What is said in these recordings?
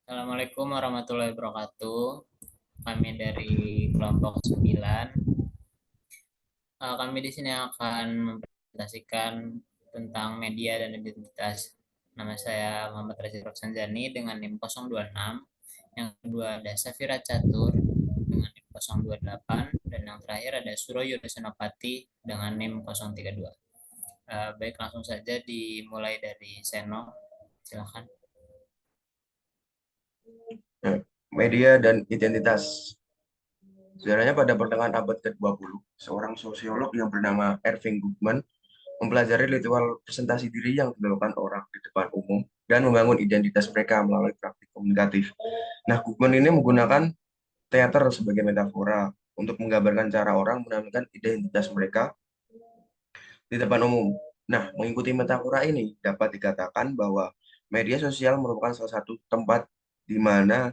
Assalamualaikum warahmatullahi wabarakatuh. Kami dari kelompok 9. Kami di sini akan mempresentasikan tentang media dan identitas. Nama saya Muhammad Rashid Roksanjani dengan NIM 026. Yang kedua ada Safira Catur dengan NIM 028. Dan yang terakhir ada Suroyo Senopati dengan NIM 032. Baik, langsung saja dimulai dari Seno. Silakan. Media dan identitas. Sebenarnya pada pertengahan abad ke-20, seorang sosiolog yang bernama Erving Goffman mempelajari ritual presentasi diri yang dilakukan orang di depan umum dan membangun identitas mereka melalui praktik komunikatif. Nah, Goffman ini menggunakan teater sebagai metafora untuk menggambarkan cara orang menampilkan identitas mereka di depan umum. Nah, mengikuti metafora ini dapat dikatakan bahwa media sosial merupakan salah satu tempat di mana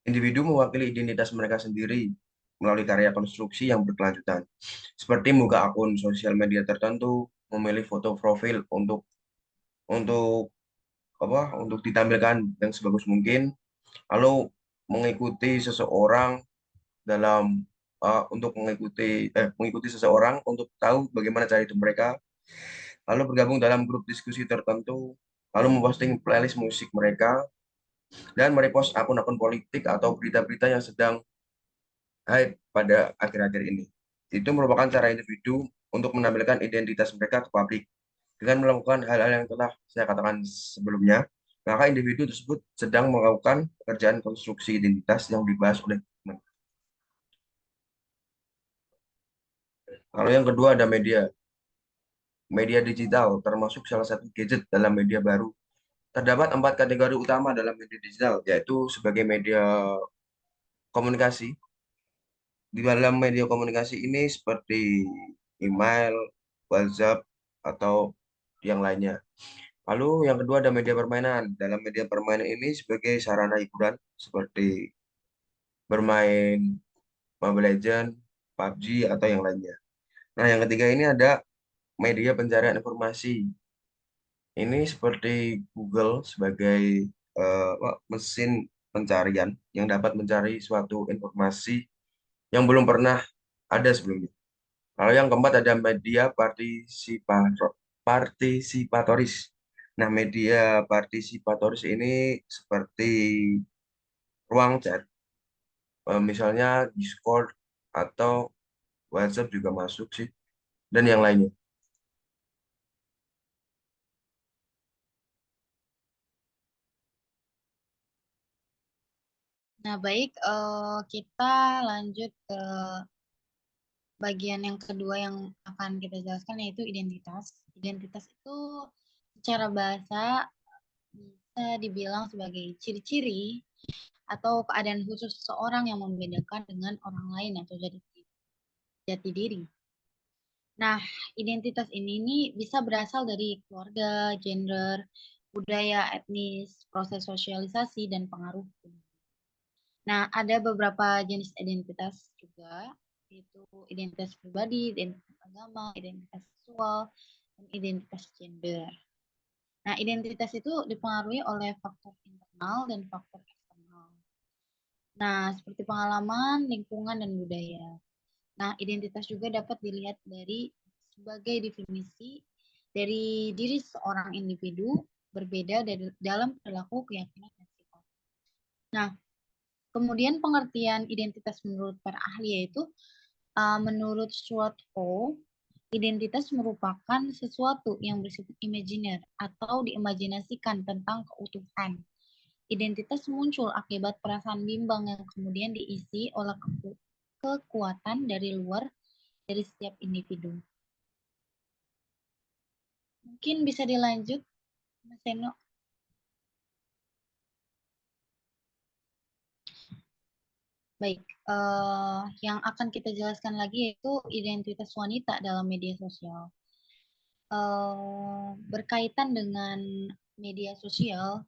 individu mewakili identitas mereka sendiri melalui karya konstruksi yang berkelanjutan. Seperti membuka akun sosial media tertentu, memilih foto profil untuk untuk ditampilkan yang sebagus mungkin, lalu mengikuti seseorang dalam untuk mengikuti seseorang untuk tahu bagaimana cara hidup mereka, lalu bergabung dalam grup diskusi tertentu, lalu memposting playlist musik mereka dan merepost akun-akun politik atau berita-berita yang sedang hype pada akhir-akhir ini. Itu merupakan cara individu untuk menampilkan identitas mereka ke publik. Dengan melakukan hal-hal yang telah saya katakan sebelumnya, maka individu tersebut sedang melakukan pekerjaan konstruksi identitas yang dibahas oleh teman. Kalau yang kedua ada media. Media digital termasuk salah satu gadget dalam media baru. Terdapat 4 kategori utama dalam media digital, yaitu sebagai media komunikasi. Di dalam media komunikasi ini seperti email, WhatsApp, atau yang lainnya. Lalu yang kedua ada media permainan. Dalam media permainan ini sebagai sarana hiburan seperti bermain Mobile Legends, PUBG, atau yang lainnya. Nah, yang ketiga ini ada media pencarian informasi. Ini seperti Google sebagai mesin pencarian yang dapat mencari suatu informasi yang belum pernah ada sebelumnya. Lalu yang keempat ada media partisipatoris. Nah, media partisipatoris ini seperti ruang chat, misalnya Discord atau WhatsApp juga masuk sih, dan yang lainnya. Nah, baik, kita lanjut ke bagian yang kedua yang akan kita jelaskan, yaitu identitas. Identitas itu secara bahasa bisa dibilang sebagai ciri-ciri atau keadaan khusus seseorang yang membedakan dengan orang lain atau jati diri. Nah, identitas ini nih bisa berasal dari keluarga, gender, budaya, etnis, proses sosialisasi, dan pengaruh. Nah, ada beberapa jenis identitas juga, yaitu identitas pribadi, identitas agama, identitas seksual, dan identitas gender. Nah, identitas itu dipengaruhi oleh faktor internal dan faktor eksternal. Nah, seperti pengalaman, lingkungan, dan budaya. Nah, identitas juga dapat dilihat dari sebagai definisi dari diri seorang individu berbeda dari dalam perilaku, keyakinan, dan sikap. Nah, kemudian pengertian identitas menurut para ahli yaitu menurut Stuart Hall, identitas merupakan sesuatu yang bersifat imajiner atau diimajinasikan tentang keutuhan. Identitas muncul akibat perasaan bimbang yang kemudian diisi oleh kekuatan dari luar dari setiap individu. Mungkin bisa dilanjut, Mas Seno. Baik, yang akan kita jelaskan lagi yaitu identitas wanita dalam media sosial. Berkaitan dengan media sosial,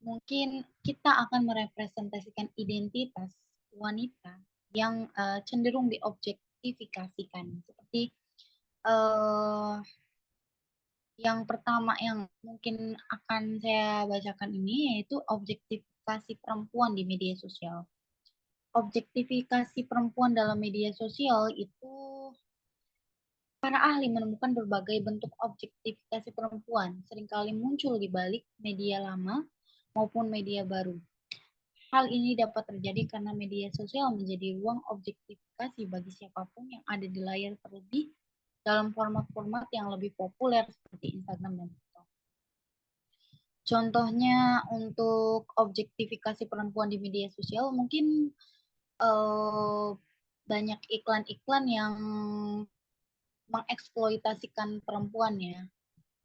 mungkin kita akan merepresentasikan identitas wanita yang cenderung diobjektifikasikan, seperti uh, Yang pertama yang mungkin akan saya bacakan ini yaitu objektifikasi perempuan di media sosial. Objektifikasi perempuan dalam media sosial itu para ahli menemukan berbagai bentuk objektifikasi perempuan, seringkali muncul di balik media lama maupun media baru. Hal ini dapat terjadi karena media sosial menjadi ruang objektifikasi bagi siapapun yang ada di layar, terlebih dalam format-format yang lebih populer seperti Instagram dan TikTok. Contohnya untuk objektifikasi perempuan di media sosial mungkin banyak iklan-iklan yang mengeksploitasikan perempuan ya.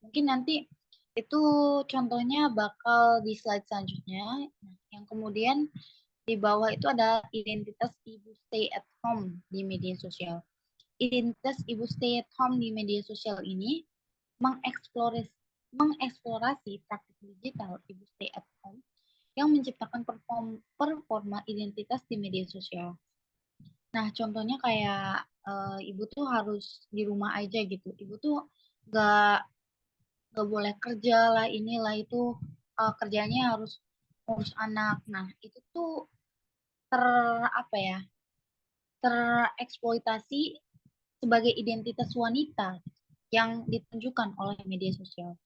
Mungkin nanti itu contohnya bakal di slide selanjutnya. Yang kemudian di bawah itu ada identitas ibu stay at home di media sosial. Identitas ibu stay at home di media sosial ini mengeksplorasi praktik digital ibu stay at home yang menciptakan performa identitas di media sosial. Nah, contohnya kayak ibu tuh harus di rumah aja gitu. Ibu tuh gak boleh kerja lah, inilah itu kerjanya harus ngurus anak. Nah, itu tuh apa ya? Tereksploitasi sebagai identitas wanita yang ditunjukkan oleh media sosial.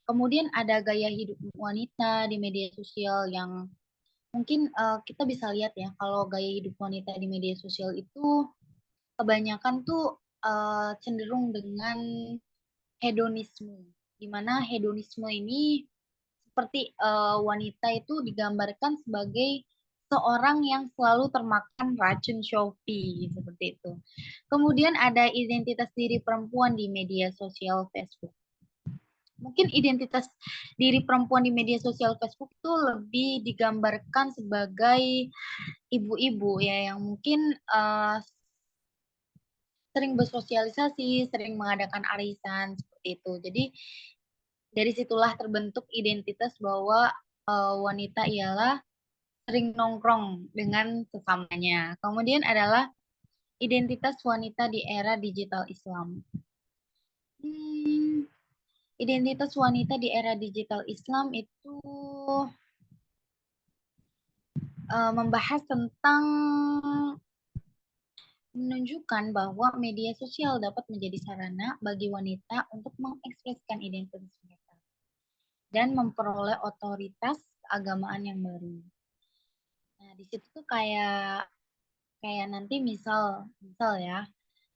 Kemudian ada gaya hidup wanita di media sosial yang mungkin kita bisa lihat ya, kalau gaya hidup wanita di media sosial itu kebanyakan tuh cenderung dengan hedonisme, di mana hedonisme ini seperti wanita itu digambarkan sebagai seorang yang selalu termakan racun Shopee, seperti itu. Kemudian ada identitas diri perempuan di media sosial Facebook. Mungkin identitas diri perempuan di media sosial Facebook itu lebih digambarkan sebagai ibu-ibu ya, yang mungkin sering bersosialisasi, sering mengadakan arisan, seperti itu. Jadi dari situlah terbentuk identitas bahwa wanita ialah sering nongkrong dengan sesamanya. Kemudian adalah identitas wanita di era digital Islam. Identitas wanita di era digital Islam itu membahas tentang menunjukkan bahwa media sosial dapat menjadi sarana bagi wanita untuk mengekspresikan identitas mereka dan memperoleh otoritas keagamaan yang baru. Nah, di situ tuh kayak nanti misal ya,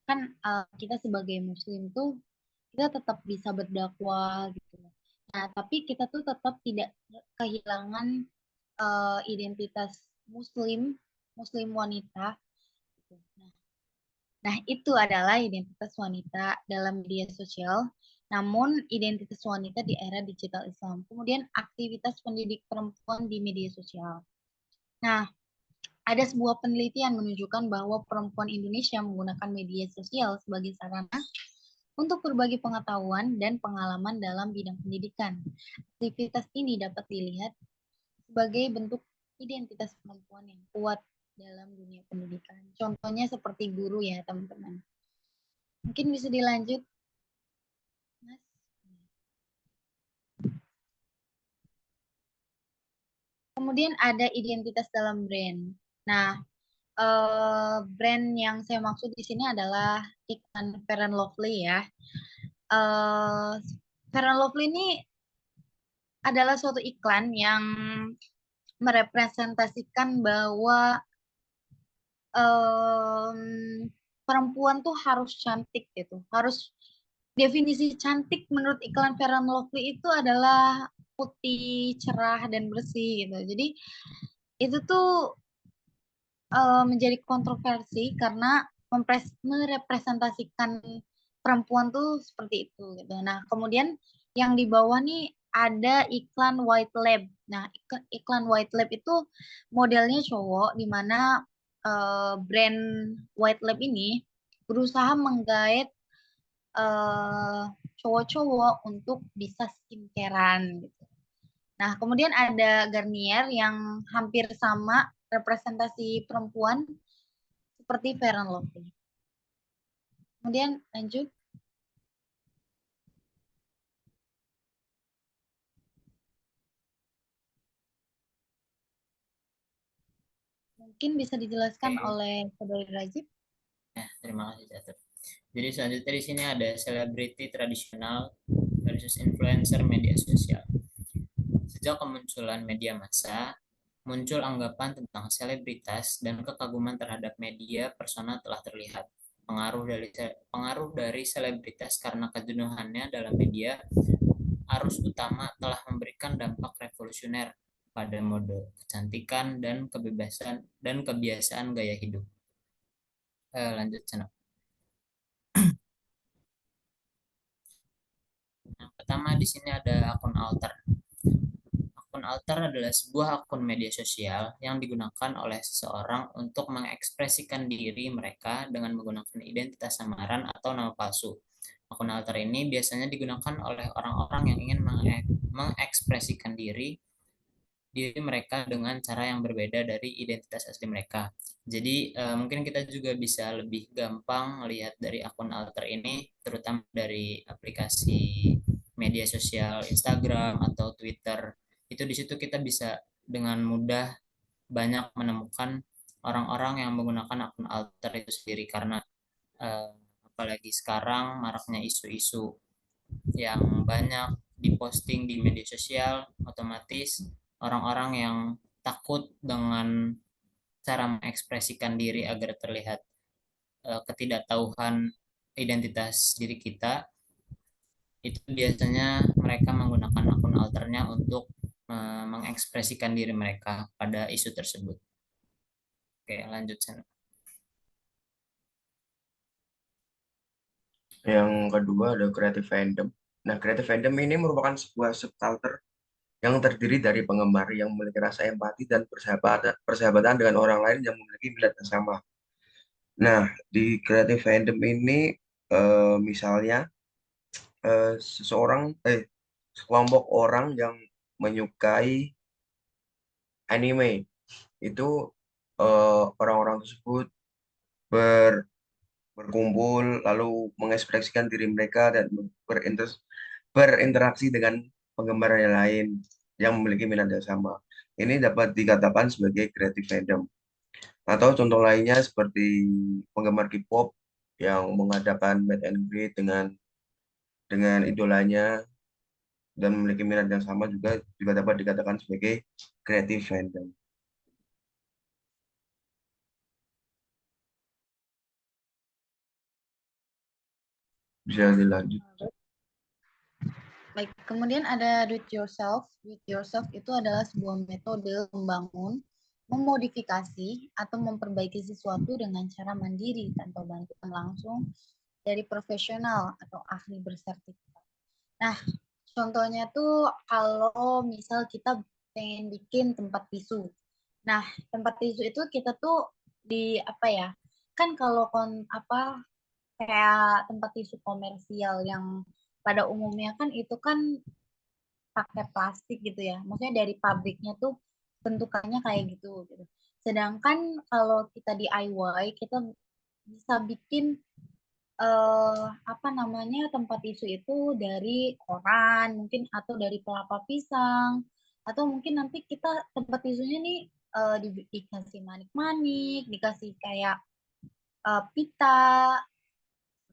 kan kita sebagai muslim tuh kita tetap bisa berdakwah gitu. Nah, tapi kita tuh tetap tidak kehilangan identitas muslim wanita. Gitu. Nah, itu adalah identitas wanita dalam media sosial, namun identitas wanita di era digital Islam. Kemudian aktivitas pendidik perempuan di media sosial. Nah, ada sebuah penelitian menunjukkan bahwa perempuan Indonesia menggunakan media sosial sebagai sarana untuk berbagi pengetahuan dan pengalaman dalam bidang pendidikan. Aktivitas ini dapat dilihat sebagai bentuk identitas perempuan yang kuat dalam dunia pendidikan. Contohnya seperti guru ya, teman-teman. Mungkin bisa dilanjut, Mas. Kemudian ada identitas dalam brand. Nah, brand yang saya maksud di sini adalah iklan Fair and Lovely ya. Fair and Lovely ini adalah suatu iklan yang merepresentasikan bahwa perempuan tuh harus cantik gitu. Harus definisi cantik menurut iklan Fair and Lovely itu adalah putih, cerah, dan bersih gitu. Jadi itu tuh menjadi kontroversi karena merepresentasikan perempuan tuh seperti itu gitu. Nah, kemudian yang di bawah nih ada iklan White Lab. Nah, iklan White Lab itu modelnya cowok di mana brand White Lab ini berusaha menggait cowok-cowok untuk bisa skincarean gitu. Nah, kemudian ada Garnier yang hampir sama representasi perempuan seperti Fair and Lovely. Kemudian lanjut. Mungkin bisa dijelaskan Oke. oleh Saudari Rajib. Ya, terima kasih Catur. Jadi selanjutnya di sini ada selebriti tradisional versus influencer media sosial. Sejak kemunculan media massa, muncul anggapan tentang selebritas dan kekaguman terhadap media persona telah terlihat. Pengaruh dari selebritas karena kejenuhannya dalam media arus utama telah memberikan dampak revolusioner pada mode kecantikan dan kebebasan dan kebiasaan gaya hidup. Lanjut channel. Yang pertama di sini ada akun alter. Akun alter adalah sebuah akun media sosial yang digunakan oleh seseorang untuk mengekspresikan diri mereka dengan menggunakan identitas samaran atau nama palsu. Akun alter ini biasanya digunakan oleh orang-orang yang ingin mengekspresikan diri mereka dengan cara yang berbeda dari identitas asli mereka. Jadi mungkin kita juga bisa lebih gampang melihat dari akun alter ini, terutama dari aplikasi media sosial Instagram atau Twitter. Itu di situ kita bisa dengan mudah banyak menemukan orang-orang yang menggunakan akun alter itu sendiri karena eh, apalagi sekarang maraknya isu-isu yang banyak diposting di media sosial, otomatis orang-orang yang takut dengan cara mengekspresikan diri agar terlihat ketidaktahuan identitas diri kita, itu biasanya mereka menggunakan akun alternya untuk mengekspresikan diri mereka pada isu tersebut. Oke, lanjut sana. Yang kedua ada creative fandom. Nah, creative fandom ini merupakan sebuah subculture yang terdiri dari penggemar yang memiliki rasa empati dan persahabatan dengan orang lain yang memiliki minat yang sama. Nah, di creative fandom ini misalnya sekelompok orang yang menyukai anime itu orang-orang tersebut ber- berkumpul lalu mengekspresikan diri mereka dan berinteraksi dengan penggemar yang lain yang memiliki minat yang sama. Ini dapat dikatakan sebagai creative fandom. Atau contoh lainnya seperti penggemar K-pop yang mengadakan meet and greet dengan idolanya dan memiliki minat yang sama juga dapat dikatakan sebagai creative fandom. Bisa dilanjut. Baik, kemudian ada do it yourself. Do it yourself itu adalah sebuah metode membangun, memodifikasi, atau memperbaiki sesuatu dengan cara mandiri tanpa bantuan langsung dari profesional atau ahli bersertifikat. Nah, contohnya tuh kalau misal kita pengen bikin tempat tisu. Nah, tempat tisu itu kita tuh di apa ya? Kan kalau kayak tempat tisu komersial yang pada umumnya kan itu kan pakai plastik gitu ya. Maksudnya dari pabriknya tuh bentukannya kayak gitu gitu. Sedangkan kalau kita DIY kita bisa bikin apa namanya tempat tisu itu dari koran mungkin atau dari kelapa pisang atau mungkin nanti kita tempat tisunya nih dikasih manik-manik, dikasih kayak pita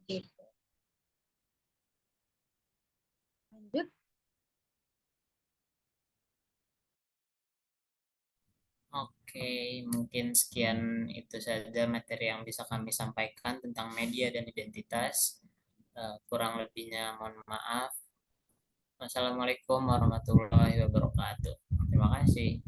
gitu. Lanjut. Oke, mungkin sekian itu saja materi yang bisa kami sampaikan tentang media dan identitas. Kurang lebihnya mohon maaf. Wassalamualaikum warahmatullahi wabarakatuh. Terima kasih.